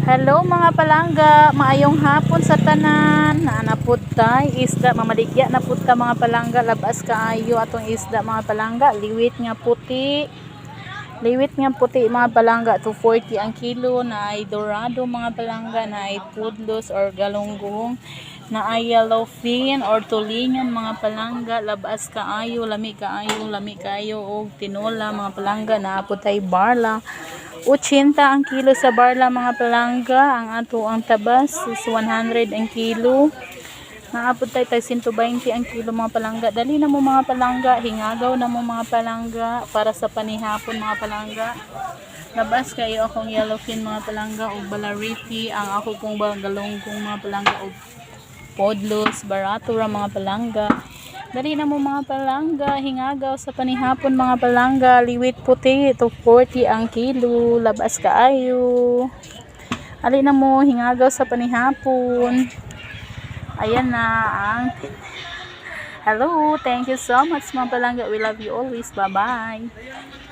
Hello mga palangga, maayong hapon sa tanan. Naanapod tay isda mamaligya na pud ta mga palangga, labas kaayo atong isda mga palangga, liwit nga puti. Liwit nga puti mga palangga, 240 ang kilo. Na ay dorado mga palangga, na ay pudlos or galunggong, na ay yellowfin or tulingan mga palangga, labas kaayo, lami kaayo og tinola mga palangga. Naapod tay barla, 80 ang kilo sa barla mga palangga. Ang ato ang tabas is 100 ang kilo. Naapod tayo 120 ang kilo mga palangga. Dali na mo mga palangga, hingagaw na mo mga palangga para sa panihapon mga palangga. Labas kayo akong yellowfin mga palangga o balariti. Ang ako kong galunggong mga palangga o podlos, barato ra mga palangga. Dali na mo mga palangga, hingagaw sa panihapon mga palangga. Liwit puti, 240 ang kilo. Labas kaayo. Ali na mo, hingagaw sa panihapon. Ayan na ang hello, thank you so much mga palangga. We love you always. Bye bye.